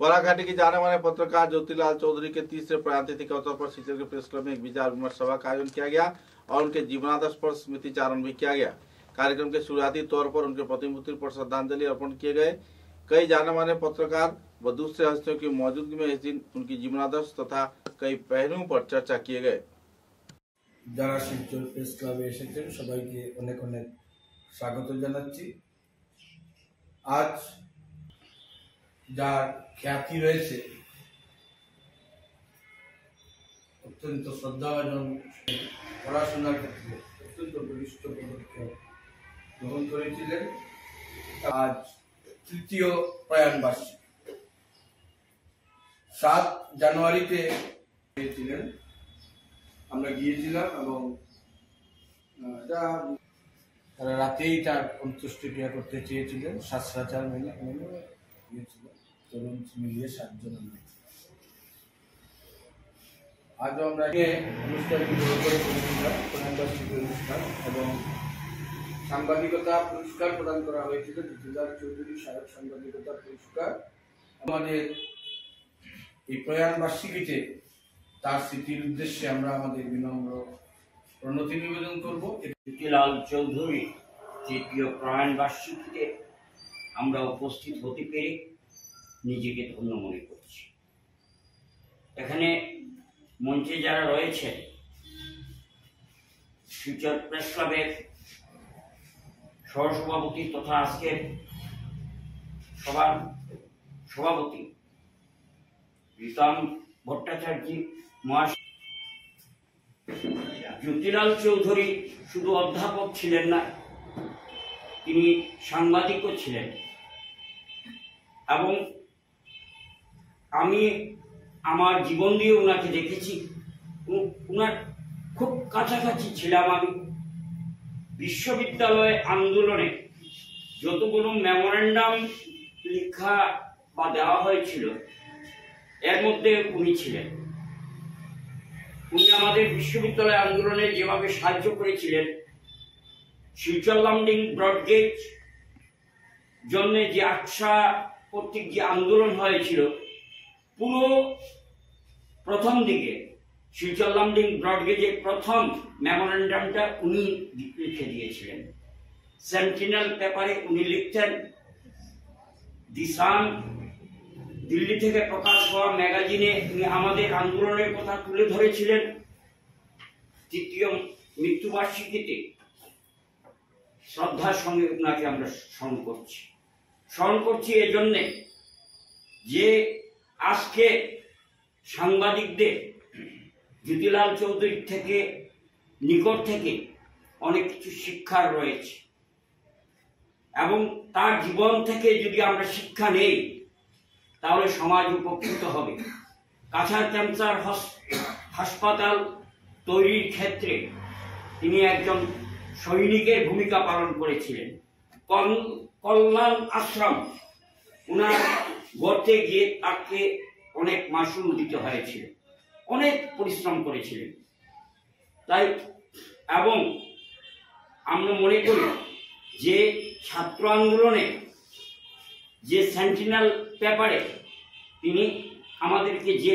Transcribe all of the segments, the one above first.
गोलाघाटी के जाने माने पत्रकार ज्योतिलाल चौधरी के तीसरे प्रयाणतिथि के अवसर पर शिक्षक के प्रेस क्लब में एक विचार विमर्श सभा का आयोजन किया गया और उनके जीवनादर्श पर स्मृति चारण भी किया गया। कार्यक्रम के शुरुआती तौर पर उनके प्रतिमूर्ति पर श्रद्धांजलि अर्पण किए गए। कई जाने माने पत्रकार व दूसरे हस्तियों की मौजूदगी में इस दिन उनकी जीवनादर्श तथा कई पहलुओं पर चर्चा किए गए। যারা শিলচর প্রেস ক্লাবে এসেছেন সবাইকে অনেক অনেক স্বাগত জানাচ্ছি। আজ যার খ্যাতি রয়েছে অত্যন্ত শ্রদ্ধাভাজন পড়াশোনার ক্ষেত্রে অত্যন্ত বলিষ্ঠ পদক্ষেপ গ্রহণ করেছিলেন। আজ তৃতীয় প্রয়াণবার্ষিকী 7 জানুয়ারিতে হয়েছিলেন। আমরা গিয়েছিলাম এবং তারা রাতেই তার অন্ত্যেষ্টিক্রিয়া করতে চেয়েছিলেন। শাস্ত্রাচার মেনে গিয়েছিলেন। তরুণ মিলিয়ে 7 জন। আজও আমরা অনুষ্ঠানটি করেছিলাম প্রয়াণবার্ষিকী অনুষ্ঠান এবং সাংবাদিকতা পুরস্কার প্রদান করা হয়েছিল। জ্যোতিলাল চৌধুরী সাহেব সাংবাদিকতা পুরস্কার। আমাদের এই প্রয়াণবার্ষিকীতে তার স্মৃতির উদ্দেশ্যে আমরা আমাদের বিনম্র প্রণতি নিবেদন করব। জ্যোতিলাল চৌধুরী তৃতীয় প্রয়াণবার্ষিকীতে আমরা উপস্থিত হতে পেরে নিজেকে ধন্য মনে করছি। এখানে মঞ্চে যারা রয়েছে শিলচর প্রেস ক্লাবের সহসভাপতি তথা আজকের সভার সভাপতি রিতম ভট্টাচার্য মহাশয়। জ্যোতিলাল চৌধুরী শুধু অধ্যাপক ছিলেন না, তিনি সাংবাদিকও ছিলেন এবং আমি আমার জীবন দিয়ে ওনাকে দেখেছি। ওনার খুব কাছাকাছি ছিলাম আমি। বিশ্ববিদ্যালয় আন্দোলনে যতগুলো মেমোরেন্ডাম লেখা বা দেওয়া হয়েছিল এর মধ্যে উনি ছিলেন। উনি আমাদের বিশ্ববিদ্যালয় আন্দোলনে যেভাবে সাহায্য করেছিলেন, শিলচর লামডিং ব্রডগেজ জন্য যে আকসা কর্তৃক যে আন্দোলন হয়েছিল, পুরো প্রথম দিকে শিলচর লামডিং ব্রডগেজের প্রথম মেমোরেন্ডামটা উনি লিখে দিয়েছিলেন। সেন্টিনেল পেপারে উনি লিখতেন, দিসান দিল্লি থেকে প্রকাশ হওয়া ম্যাগাজিনে তিনি আমাদের আন্দোলনের কথা তুলে ধরেছিলেন। তৃতীয় মৃত্যুবার্ষিকীতে শ্রদ্ধার সঙ্গে ওনাকে আমরা স্মরণ করছি এজন্যে যে আজকে সাংবাদিকদের জ্যোতিলাল চৌধুরীর থেকে নিকট থেকে অনেক কিছু শিক্ষার রয়েছে এবং তার জীবন থেকে যদি আমরা শিক্ষা নেই তাহলে সমাজ উপকৃত হবে। কাছাড় ক্যান্সার হাসপাতাল তৈরির ক্ষেত্রে তিনি একজন সৈনিকের ভূমিকা পালন করেছিলেন। কল্যাণ আশ্রম ওনার গড়তে গিয়ে তাকে অনেক মাসুল দিতে হয়েছিল, অনেক পরিশ্রম করেছিলেন। তাই এবং আমরা মনে করি যে ছাত্র আন্দোলনে যে সেন্টিনেল পেপারে তিনি আমাদেরকে যে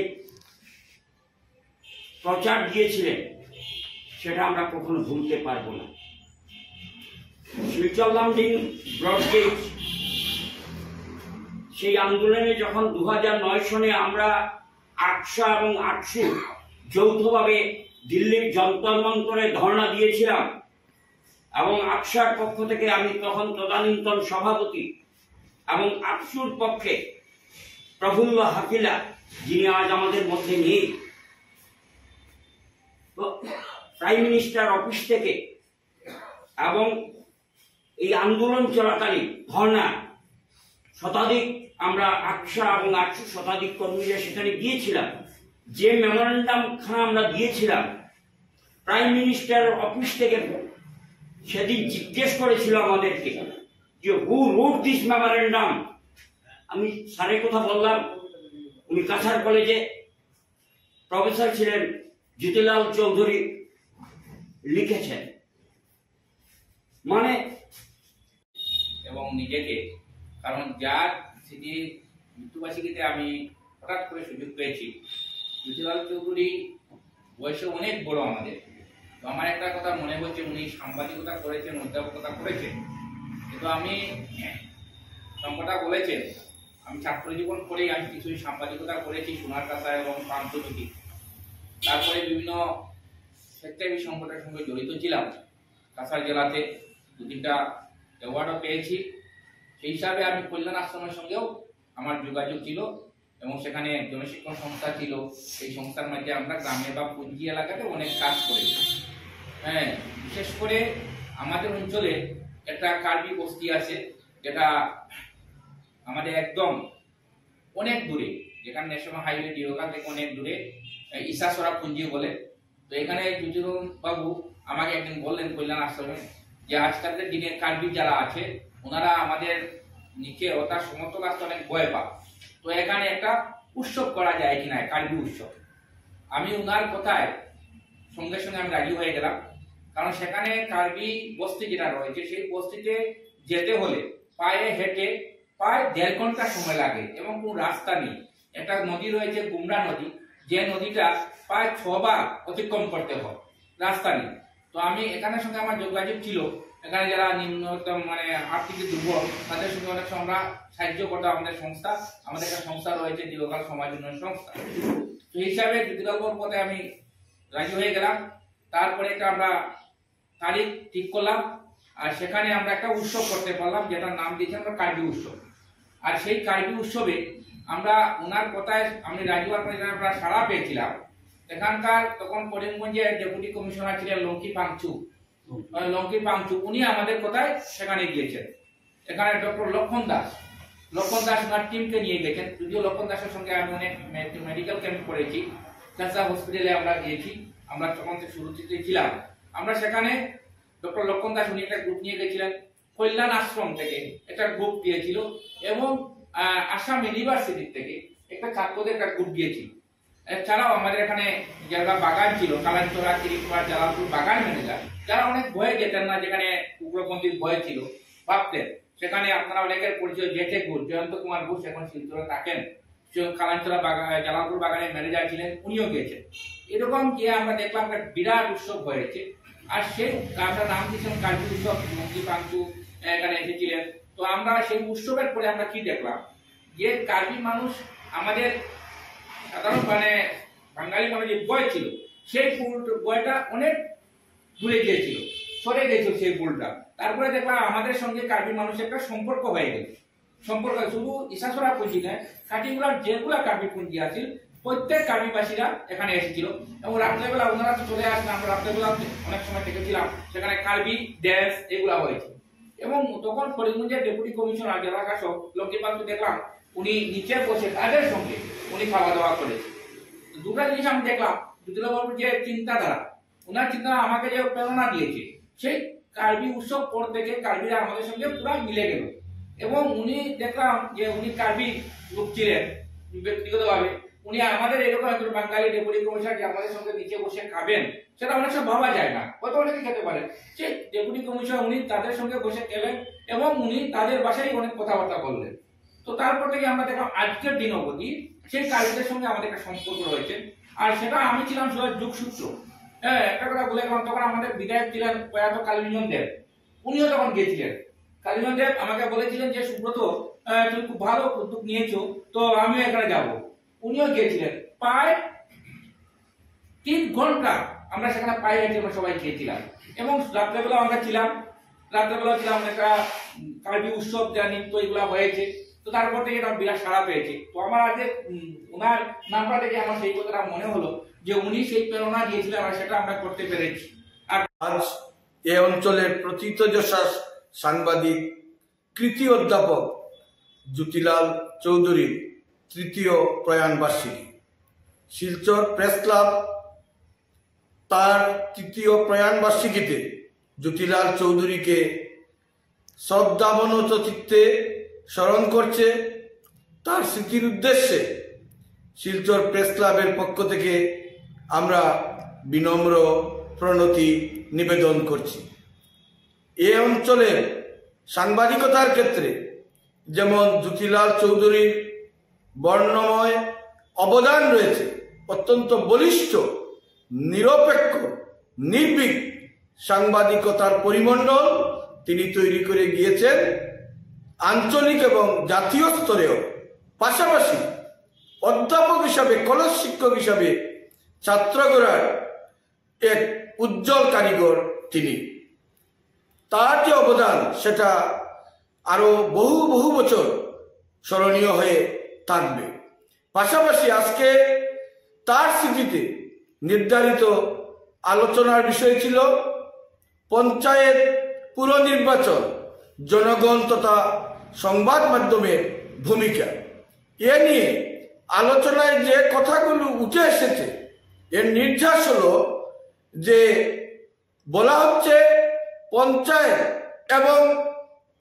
প্রচার দিয়েছিলেন সেটা আমরা কখনো ভুলতে পারবো না। শিলচর লামডিং ব্রডগেজ সেই আন্দোলনে যখন 2009 সনে আমরা আকসা এবং আকসু যৌথভাবে দিল্লির যন্তর মন্তরে ধর্ণা দিয়েছিলাম এবং আকসার পক্ষ থেকে আমি তখন তদানীন্তন সভাপতি এবং আকসুর পক্ষে প্রফুল্ল হাকিলা, যিনি আজ আমাদের মধ্যে নেই, প্রাইম মিনিস্টার অফিস থেকে এবং এই আন্দোলন চলাকালীন ধর্ণা শতাধিক আমরা আকসা এবং আকসু শতাধিক কর্মীরা সেখানে গিয়েছিলাম। যে মেমোরেন্ডাম খানা আমরা দিয়েছিলাম, প্রাইম মিনিস্টার অফিস থেকে সেদিন জিজ্ঞেস করেছিল আমাদেরকে যে হু রোট দিস মেমোরেন্ডাম। আমি স্যারের কথা বললাম, উনি কাছাড় কলেজে প্রফেসর ছিলেন, জ্যোতিলাল চৌধুরী লিখেছেন। মানে এবং নিজেকে, কারণ যার স্মৃতি মৃত্যুবার্ষিকীতে আমি হঠাৎ করে সুযোগ পেয়েছি। জ্যোতিলাল চৌধুরী বয়সে অনেক বড় আমাদের, তো আমার একটা কথা মনে হচ্ছে, উনি সাংবাদিকতা করেছেন, অধ্যাপকতা করেছেন, কিন্তু আমি সংকটা বলেছেন আমি ছাত্র জীবন করেই আমি কিছুই সাংবাদিকতা করেছি সোনার কাছা এবং পান্তজুটি, তারপরে বিভিন্ন স্বেচ্ছাসেবী সংগঠনের সঙ্গে জড়িত ছিলাম। কাছাড় জেলাতে 2-3টা অ্যাওয়ার্ডও পেয়েছি। সেই হিসাবে আমি কল্যাণ আশ্রমের সঙ্গেও আমার যোগাযোগ ছিল এবং সেখানে জনশিক্ষণ সংস্থা ছিল। এই সংস্থার মধ্যে আমরা গ্রামে বা পুঞ্জি এলাকাতে অনেক কাজ করেছি। হ্যাঁ, বিশেষ করে আমাদের অঞ্চলে একটা কার্বি বস্তি আছে, যেটা আমাদের একদম অনেক দূরে, যেখানে ন্যাশনাল হাইওয়ে ডিওকাল থেকে অনেক দূরে, ইসাসরা পুঞ্জি বলে। তো এখানে জ্যোতিলাল বাবু আমাকে একদিন বললেন কল্যাণ আশ্রমে যে আজকালকার দিনে কার্বি যারা আছে ওনারা আমাদের নিচে অর্থাৎ সমতল আসতে অনেক ভয় পায়, তো এখানে একটা উৎসব করা যায় কিনা, কার্বি উৎসব। আমি ওনার কথায় সঙ্গে সঙ্গে আমি রাজি হয়ে গেলাম, কারণ সেখানে কার্বি বস্তি যেটা রয়েছে সেই বস্তিতে যেতে হলে পায়ে হেঁটে প্রায় 1.5 ঘন্টা সময় লাগে এবং কোন রাস্তা নেই। একটা নদী রয়েছে গুমরা নদী, যে নদীটা প্রায় 6 বার অতিক্রম করতে হয়, রাস্তা নেই। তো আমি এখানের সঙ্গে আমার যোগাযোগ ছিল, এখানে যারা নিম্নতম মানে আর্থিক দুর্বল তাদের সঙ্গে অনেক সময় আমরা সাহায্য করতাম। আমাদের সংস্থা, আমাদের একটা সংস্থা রয়েছে দীর্ঘকাল সমাজ উন্নয়ন সংস্থা, সেই হিসাবে জ্যোতিলালবাবুর পথে আমি রাজি হয়ে গেলাম। তারপরে একটা আমরা তারিখ ঠিক করলাম, আর সেখানে আমরা একটা উৎসব করতে পারলাম, যেটার নাম দিয়েছি আমরা কার্বি উৎসব। আর সেই কার্বি উৎসবে আমরা ওনার কথায় আমি রাজি হওয়ার পরে আমরা সাড়া পেয়েছিলাম। এখানকার তখন করিমগঞ্জের ডেপুটি কমিশনার ছিলেন লঙ্কি পাংচু, উনি আমাদের কথায় সেখানে গিয়েছেন। এখানে ডক্টর লক্ষণ দাস ওনার টিমকে নিয়ে গেছেন। যদিও লক্ষণ দাসের সঙ্গে আমি অনেক মেডিকেল ক্যাম্প করেছি, ক্যান্সার হসপিটালে আমরা গিয়েছি, আমরা তখন শুরুতে ছিলাম। আমরা সেখানে ডক্টর লক্ষণ দাস উনি একটা গ্রুপ নিয়ে গেছিলেন, কল্যাণ আশ্রম থেকে একটা গ্রুপ দিয়েছিল এবং আসাম ইউনিভার্সিটি থেকে একটা ছাত্রদের একটা গ্রুপ দিয়েছিল। এছাড়াও আমাদের এখানে যারা বাগান ছিল, কালাঞ্চরা, কিরিকপাড়, জালালপুর বাগান ম্যানেজার, যারা অনেক ভয়ে যেতেন না, যেখানে উগ্রপন্থীর ভয় ছিল ভাবতেন, সেখানে আপনারা অনেকের পরিচয় জেঠে ঘোষ, জয়ন্ত কুমার ঘোষ এখন শিলচরে থাকেন, কালাঞ্চরা বাগান, জালালপুর বাগানের ম্যানেজার ছিলেন, উনিও গিয়েছেন। এরকম যে আমরা দেখলাম একটা বিরাট উৎসব হয়েছে। আর সেই আমরা নাম দিয়েছিলাম কার্বি উৎসব, লঙ্কি পাংচু এখানে এসেছিলেন। তো আমরা সেই উৎসবের পরে আমরা কি দেখলাম, যে কার্বি মানুষ আমাদের সাধারণ মানে বাঙালি মানুষ যে বয় ছিল, সেই বয়টা অনেক দূরে গিয়েছিল, সরে গিয়েছিল সেই পুলটা। তারপরে দেখলাম আমাদের সঙ্গে কার্বি মানুষের একটা সম্পর্ক হয়ে গেল। সম্পর্ক শুধু ইসাসরা পুঁজি নয়, কাটিগুলার যেগুলা কার্বি পুঁজি আছে প্রত্যেক কার্বিবাসীরা এখানে এসেছিল এবং রাত্রেবেলা ওনারা চলে আসেন, আমরা রাত্রেবেলা অনেক সময় থেকেছিলাম, সেখানে কার্বি ড্যান্স এগুলা হয়েছে। এবং তখন করিমগঞ্জের ডেপুটি কমিশনার জেলা শাসক লঙ্কি পাংচু দেখলাম উনি নিচে বসে তাদের সঙ্গে উনি খাওয়া দাওয়া করেছে। দুটা জিনিস আমি দেখলাম, জ্যোতিলালবাবুর যে চিন্তাধারা, ওনার চিন্তাধারা আমাকে যে প্রেরণা দিয়েছে, সেই কার্বি উৎসব পর থেকে কার্বিরা আমাদের সঙ্গে পুরো মিলে গেল। এবং উনি দেখলাম যে উনি কার্বি লোক ছিলেন ব্যক্তিগতভাবে, উনি আমাদের এরকম একজন বাঙালি ডেপুটি কমিশনার যে আমাদের সঙ্গে নিচে বসে খাবেন, সেটা অনেক সময় ভাবা যায় না, কত অনেকে খেতে পারে। সেই ডেপুটি কমিশনার উনি তাদের সঙ্গে বসে খেলেন এবং উনি তাদের বাসায় অনেক কথাবার্তা বললেন। তো তারপর থেকে আমরা দেখলাম আজকের দিন অবধি সেই কার্বিদের সঙ্গে আমাদের একটা সম্পর্ক রয়েছে। আর সেটা আমি ছিলাম সবাই যুগসূত্র। হ্যাঁ, একটা কথা বলে গেলাম, তখন আমাদের বিধায়ক ছিলেন প্রয়াত কালীরঞ্জন দেব, উনিও তখন গিয়েছিলেন। কালীরঞ্জন দেব আমাকে বলেছিলেন যে সুব্রত তুমি খুব ভালো উদ্যোগ নিয়েছো, তো আমিও এখানে যাবো। উনিও গিয়েছিলেন, প্রায় 3 ঘন্টা আমরা সেখানে পায়ে হেঁটে আমরা সবাই খেয়েছিলাম। এবং রাত্রেবেলা আমরা ছিলাম, একটা কার্বি উৎসব যা নৃত্য এগুলা হয়েছে। তো তারপর থেকে এটা বিরাট সাড়া পেয়েছে। তো আমার আজকে ওনার নামটা থেকে আমার সেই কথাটা মনে হলো যে উনি সেই প্রেরণা দিয়েছিলেন, আর সেটা আমরা করতে পেরেছি। আজ এ অঞ্চলের প্রথিতযশা সাংবাদিক কৃতি অধ্যাপক জ্যোতিলাল চৌধুরীর 3য় প্রয়াণ বার্ষিকী। শিলচর প্রেস ক্লাব তার 3য় প্রয়াণ বার্ষিকীতে জ্যোতিলাল চৌধুরীকে শ্রদ্ধাবনত চিত্তে স্মরণ করছে। তার স্মৃতির উদ্দেশ্যে শিলচর প্রেস ক্লাবের পক্ষ থেকে আমরা বিনম্র প্রণতি নিবেদন করছি। এ অঞ্চলের সাংবাদিকতার ক্ষেত্রে যেমন জ্যোতিলাল চৌধুরীর বর্ণময় অবদান রয়েছে, অত্যন্ত বলিষ্ঠ, নিরপেক্ষ, নির্ভীক সাংবাদিকতার পরিমণ্ডল তিনি তৈরি করে গিয়েছেন। আঞ্চলিক এবং জাতীয় স্তরেও, পাশাপাশি অধ্যাপক হিসাবে, কলেজ শিক্ষক হিসাবে ছাত্র গড়ার এক উজ্জ্বল কারিগর তিনি। তার যে অবদান সেটা আরো বহু বহু বছর স্মরণীয় হয়ে থাকবে। পাশাপাশি আজকে তার স্মৃতিতে নির্ধারিত আলোচনার বিষয় ছিল পঞ্চায়েত পুরনির্বাচন, জনগণ তথা সংবাদ মাধ্যমের ভূমিকা। এ নিয়ে আলোচনায় যে কথাগুলো উঠে এসেছে এর নির্যাস হলো যে বলা হচ্ছে পঞ্চায়েত এবং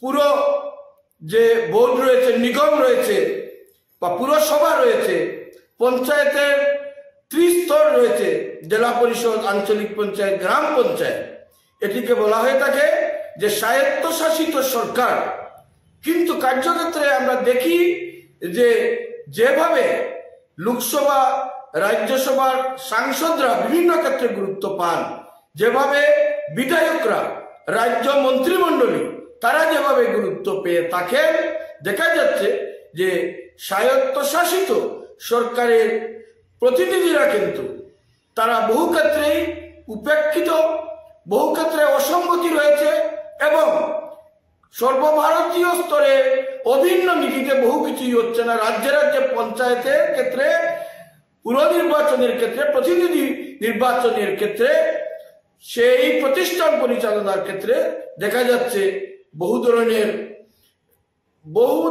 পুরো যে বোর্ড রয়েছে, নিগম রয়েছে বা পুরসভা রয়েছে, পঞ্চায়েতের ত্রিস্তর রয়েছে, জেলা পরিষদ, আঞ্চলিক পঞ্চায়েত, গ্রাম পঞ্চায়েত। এটিকে বলা হয়ে থাকে যে স্বায়ত্তশাসিত সরকার। কিন্তু কার্যক্ষেত্রে আমরা দেখি যে যেভাবে লোকসভা, রাজ্যসভার সাংসদরা বিভিন্ন ক্ষেত্রে গুরুত্ব পান, যেভাবে বিধায়করা, রাজ্য মন্ত্রিমণ্ডলী তারা যেভাবে গুরুত্ব পেয়ে থাকেন, দেখা যাচ্ছে যে স্বায়ত্তশাসিত সরকারের প্রতিনিধিরা কিন্তু তারা বহু ক্ষেত্রেই উপেক্ষিত, বহু ক্ষেত্রে অসঙ্গতি রয়েছে এবং সর্বভারতীয় স্তরে অভিন্ন নীতিতে বহু কিছুই হচ্ছে না। রাজ্যে রাজ্যে পঞ্চায়েতের ক্ষেত্রে, পুর নির্বাচনের ক্ষেত্রে, প্রতিনিধি নির্বাচনের ক্ষেত্রে, সেই প্রতিষ্ঠান পরিচালনার ক্ষেত্রে দেখা যাচ্ছে বহু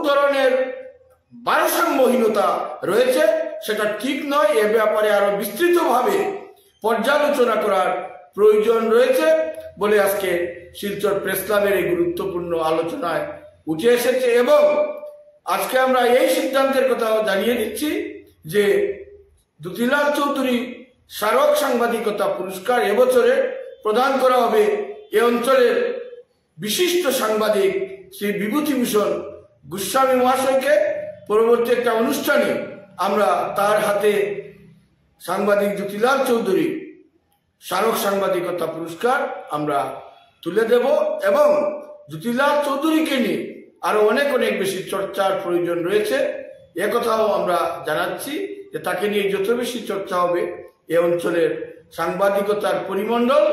ধরনের ভারসাম্যহীনতা রয়েছে। সেটা ঠিক নয়। এ ব্যাপারে আরো বিস্তৃতভাবে পর্যালোচনা করার প্রয়োজন রয়েছে বলে আজকে শিলচর প্রেস ক্লাবের এই গুরুত্বপূর্ণ আলোচনায় উঠে এসেছে। এবং আজকে আমরা এই সিদ্ধান্তের কথাও জানিয়ে দিচ্ছি যে দ্যুতিলাল চৌধুরী স্মারক সাংবাদিকতা পুরস্কার এবছরে প্রদান করা হবে এ অঞ্চলের বিশিষ্ট সাংবাদিক শ্রী বিভূতিভূষণ গোস্বামী মহাশয়কে। পরবর্তী একটা অনুষ্ঠানে আমরা তার হাতে সাংবাদিক দ্যুতিলাল চৌধুরী স্মারক সাংবাদিকতা পুরস্কার আমরা তুলে দেব এবং দ্যুতিলাল চৌধুরীকে নিয়ে আরো অনেক বেশি চর্চার প্রয়োজন রয়েছে। একথাও আমরা জানাচ্ছি যে তাকে নিয়ে যত বেশি চর্চা হবে এ অঞ্চলের সাংবাদিকতার পরিমণ্ডল,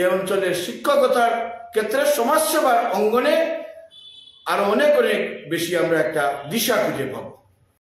এ অঞ্চলের শিক্ষকতার ক্ষেত্রে, সমাজসেবার অঙ্গনে আরো অনেক বেশি আমরা একটা দিশা খুঁজে পাবো।